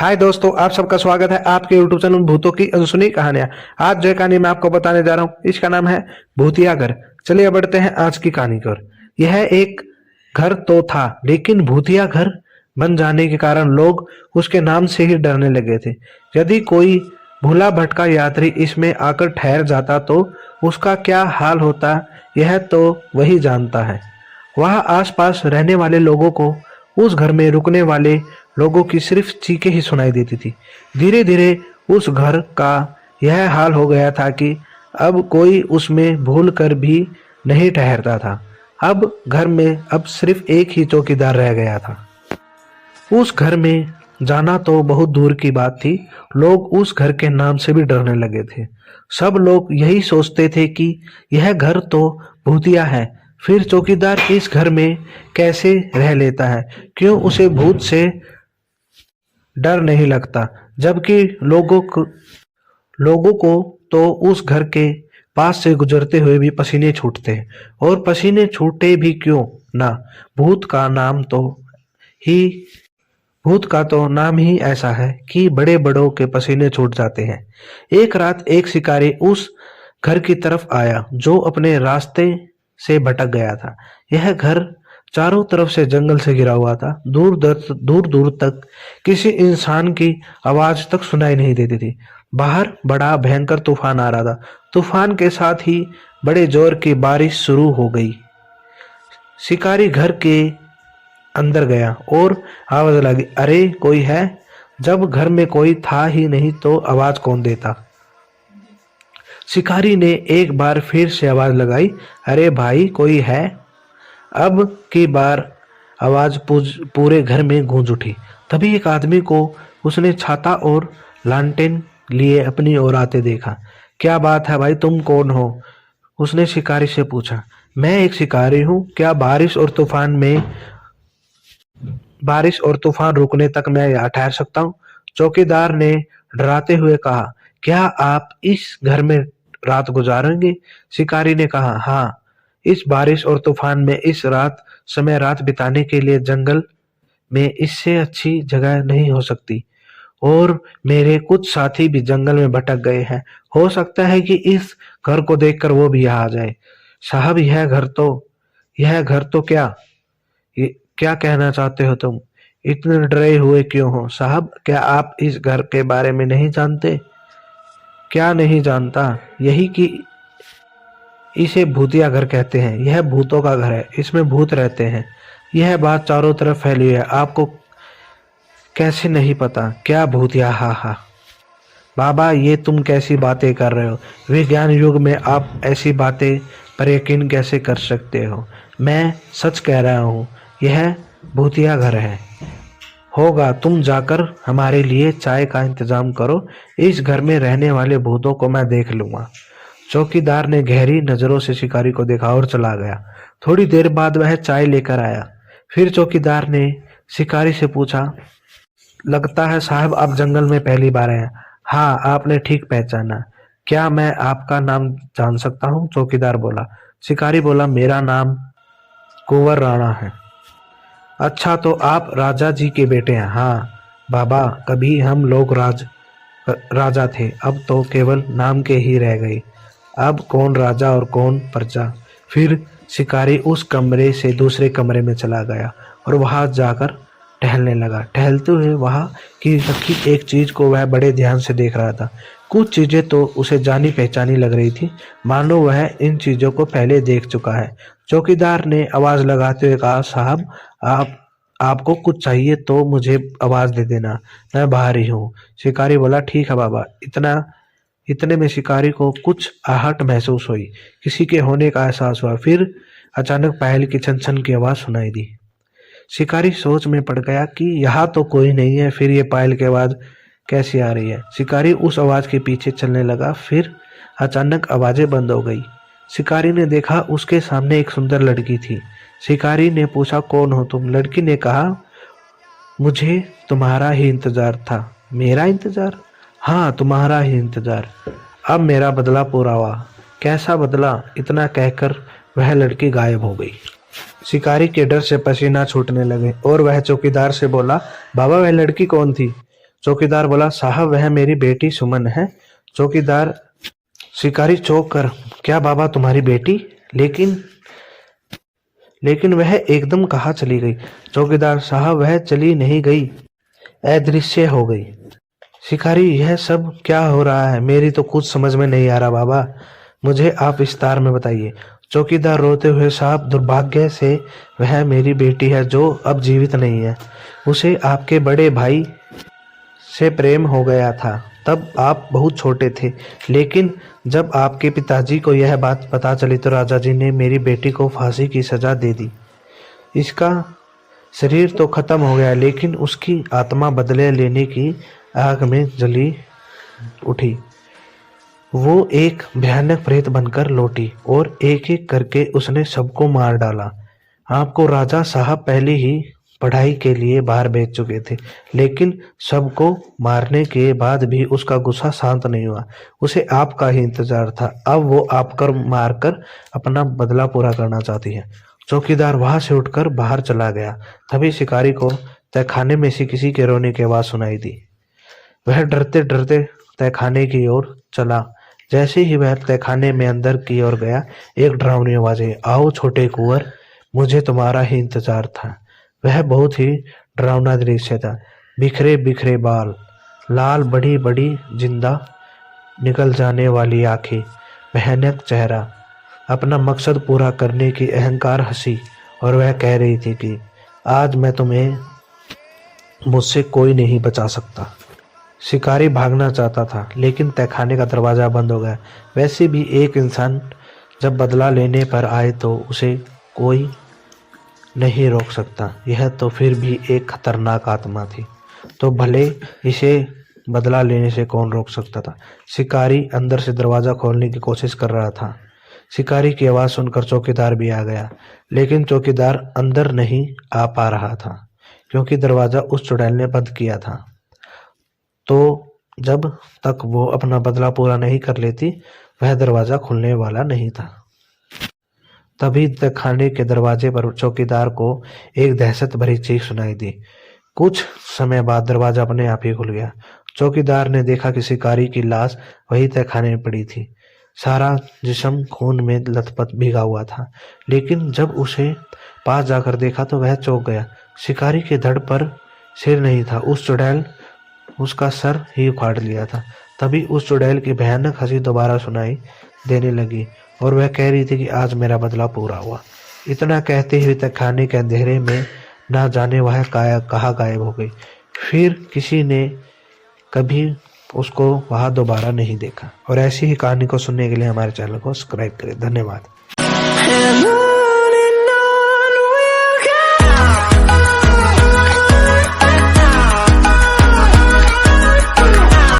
हाय दोस्तों, आप सबका स्वागत है आपके यूट्यूब चैनल भूतों की अनसुनी कहानियां। आज जो कहानी मैं आपको बताने जा रहा हूँ इसका नाम है भूतिया घर। चलिए बढ़ते हैं आज की कहानी की ओर। यह एक घर तो था, लेकिन भूतिया घर बन जाने के कारण लोग उसके नाम से ही डरने लगे थे। यदि कोई भूला भटका यात्री इसमें आकर ठहर जाता तो उसका क्या हाल होता, यह तो वही जानता है। वहां आसपास रहने वाले लोगों को उस घर में रुकने वाले लोगों की सिर्फ चीखें ही सुनाई देती थी। धीरे धीरे उस घर का यह हाल हो गया था कि अब कोई उसमें भूल कर भी नहीं ठहरता था। अब घर में अब सिर्फ एक ही चौकीदार रह गया था। उस घर में जाना तो बहुत दूर की बात थी। लोग उस घर के नाम से भी डरने लगे थे। सब लोग यही सोचते थे कि यह घर तो भूतिया है, फिर चौकीदार इस घर में कैसे रह लेता है, क्यों उसे भूत से डर नहीं लगता। जबकि लोगों को तो उस घर के पास से गुजरते हुए भी पसीने छूटते हैं, और पसीने छूटे भी क्यों ना, भूत का नाम तो ही भूत का तो नाम ही ऐसा है कि बड़े बड़ों के पसीने छूट जाते हैं। एक रात एक शिकारी उस घर की तरफ आया जो अपने रास्ते से भटक गया था। यह घर चारों तरफ से जंगल से घिरा हुआ था। दूर दूर तक किसी इंसान की आवाज तक सुनाई नहीं देती थी। बाहर बड़ा भयंकर तूफान आ रहा था। तूफान के साथ ही बड़े जोर की बारिश शुरू हो गई। शिकारी घर के अंदर गया और आवाज लगी, अरे कोई है? जब घर में कोई था ही नहीं तो आवाज कौन देता। शिकारी ने एक बार फिर से आवाज लगाई, अरे भाई कोई है? अब की बार आवाज पूरे घर में गूंज उठी। तभी एक आदमी को उसने छाता और लालटेन लिए अपनी ओर आते देखा। क्या बात है भाई, तुम कौन हो? उसने शिकारी से पूछा। मैं एक शिकारी हूँ। क्या बारिश और तूफान रुकने तक मैं यहाँ ठहर सकता हूँ? चौकीदार ने डराते हुए कहा। क्या आप इस घर में रात गुजारेंगे? शिकारी ने कहा, हाँ, इस बारिश और तूफान में इस समय रात बिताने के लिए जंगल में इससे अच्छी जगह नहीं हो सकती। और मेरे कुछ साथी भी जंगल में भटक गए हैं। हो सकता है कि इस घर को देखकर वो भी यहाँ आ जाए। साहब, यह घर तो क्या कहना चाहते हो तुम? इतने डरे हुए क्यों हो? साहब, क्या आप इस घर के बारे में नहीं जानते? क्या नहीं जानता? यही कि इसे भूतिया घर कहते हैं। यह भूतों का घर है, इसमें भूत रहते हैं। यह बात चारों तरफ फैली है, आपको कैसे नहीं पता? क्या भूतिया? हा हा। बाबा, ये तुम कैसी बातें कर रहे हो? विज्ञान युग में आप ऐसी बातें पर यकीन कैसे कर सकते हो? मैं सच कह रहा हूँ, यह भूतिया घर है। होगा, तुम जाकर हमारे लिए चाय का इंतजाम करो। इस घर में रहने वाले भूतों को मैं देख लूंगा। चौकीदार ने गहरी नजरों से शिकारी को देखा और चला गया। थोड़ी देर बाद वह चाय लेकर आया। फिर चौकीदार ने शिकारी से पूछा, लगता है साहब आप जंगल में पहली बार आए हैं। हाँ, आपने ठीक पहचाना। क्या मैं आपका नाम जान सकता हूँ? चौकीदार बोला। शिकारी बोला, मेरा नाम कुंवर राणा है। अच्छा, तो आप राजा जी के बेटे हैं? हाँ बाबा, कभी हम लोग राजा थे, अब तो केवल नाम के ही रह गए। अब कौन राजा और कौन प्रजा। फिर शिकारी उस कमरे से दूसरे कमरे में चला गया और वहां जाकर टहलने लगा। टहलते हुए वहां की रखी एक चीज को वह बड़े ध्यान से देख रहा था। कुछ चीजें तो उसे जानी पहचानी लग रही थी, मानो वह इन चीजों को पहले देख चुका है। चौकीदार ने आवाज लगाते हुए कहा, साहब, आपको कुछ चाहिए तो मुझे आवाज दे देना, मैं बाहर ही हूँ। शिकारी बोला, ठीक है बाबा। इतने में शिकारी को कुछ आहट महसूस हुई, किसी के होने का एहसास हुआ। फिर अचानक पायल की छन छन की आवाज सुनाई दी। शिकारी सोच में पड़ गया कि यहाँ तो कोई नहीं है, फिर ये पायल की आवाज कैसी आ रही है। शिकारी उस आवाज के पीछे चलने लगा। फिर अचानक आवाजें बंद हो गई। शिकारी ने देखा उसके सामने एक सुंदर लड़की थी। शिकारी ने पूछा, कौन हो तुम? लड़की ने कहा, मुझे तुम्हारा ही इंतजार था। मेरा इंतजार? हाँ, तुम्हारा ही इंतजार। अब मेरा बदला पूरा हुआ। कैसा बदला? इतना कहकर वह लड़की गायब हो गई। शिकारी के डर से पसीना छूटने लगे और वह चौकीदार से बोला, बाबा, वह लड़की कौन थी? चौकीदार बोला, साहब वह मेरी बेटी सुमन है। चौकीदार शिकारी चौंक कर, क्या बाबा तुम्हारी बेटी? लेकिन वह एकदम कहाँ चली गई? चौकीदार, साहब वह चली नहीं गई, अदृश्य हो गई। शिकारी, यह सब क्या हो रहा है? मेरी तो कुछ समझ में नहीं आ रहा बाबा, मुझे आप विस्तार में बताइए। चौकीदार रोते हुए, साहब दुर्भाग्य से वह मेरी बेटी है जो अब जीवित नहीं है। उसे आपके बड़े भाई से प्रेम हो गया था, तब आप बहुत छोटे थे, लेकिन जब आपके पिताजी को यह बात पता चली तो राजा जी ने मेरी बेटी को फांसी की सजा दे दी। इसका शरीर तो खत्म हो गया, लेकिन उसकी आत्मा बदले लेने की आग में जली उठी। वो एक भयानक प्रेत बनकर लौटी और एक एक करके उसने सबको मार डाला। आपको राजा साहब पहले ही पढ़ाई के लिए बाहर भेज चुके थे, लेकिन सबको मारने के बाद भी उसका गुस्सा शांत नहीं हुआ। उसे आपका ही इंतजार था। अब वो आपकर मारकर अपना बदला पूरा करना चाहती है। चौकीदार वहां से उठकर बाहर चला गया। तभी शिकारी को तहखाने में से किसी के रोने की आवाज सुनाई दी। वह डरते डरते तहखाने की ओर चला। जैसे ही वह तहखाने में अंदर की ओर गया, एक डरावनी आवाज आई, आओ छोटे कुंवर, मुझे तुम्हारा ही इंतजार था। वह बहुत ही डरावना दृश्य था। बिखरे बिखरे बाल, लाल बड़ी बड़ी जिंदा निकल जाने वाली आंखें, भयानक चेहरा, अपना मकसद पूरा करने की अहंकार हंसी, और वह कह रही थी कि आज मैं तुम्हें, मुझसे कोई नहीं बचा सकता। शिकारी भागना चाहता था, लेकिन तहखाने का दरवाजा बंद हो गया। वैसे भी एक इंसान जब बदला लेने पर आए तो उसे कोई नहीं रोक सकता। यह तो फिर भी एक खतरनाक आत्मा थी, तो भले इसे बदला लेने से कौन रोक सकता था। शिकारी अंदर से दरवाजा खोलने की कोशिश कर रहा था। शिकारी की आवाज सुनकर चौकीदार भी आ गया, लेकिन चौकीदार अंदर नहीं आ पा रहा था, क्योंकि दरवाजा उस चुड़ैल ने बंद किया था। तो जब तक वो अपना बदला पूरा नहीं कर लेती, वह दरवाजा खुलने वाला नहीं था। तभी तहखाने के दरवाजे पर चौकीदार को एक दहशत भरी चीख सुनाई दी। कुछ समय बाद दरवाजा अपने आप ही खुल गया। चौकीदार ने देखा कि शिकारी की लाश वही तहखाने में पड़ी थी। सारा जिस्म खून में लथपथ भीगा हुआ था, लेकिन जब उसे पास जाकर देखा तो वह चौंक गया। शिकारी के धड़ पर सिर नहीं था, उस चुड़ैल उसका सर ही उखाड़ लिया था। तभी उस चुड़ैल की भयानक हंसी दोबारा सुनाई देने लगी, और वह कह रही थी कि आज मेरा बदला पूरा हुआ। इतना कहते हुए तहखाने के अंधेरे में ना जाने वह कहाँ गायब हो गई। फिर किसी ने कभी उसको वहां दोबारा नहीं देखा। और ऐसी ही कहानी को सुनने के लिए हमारे चैनल को सब्सक्राइब करें। धन्यवाद।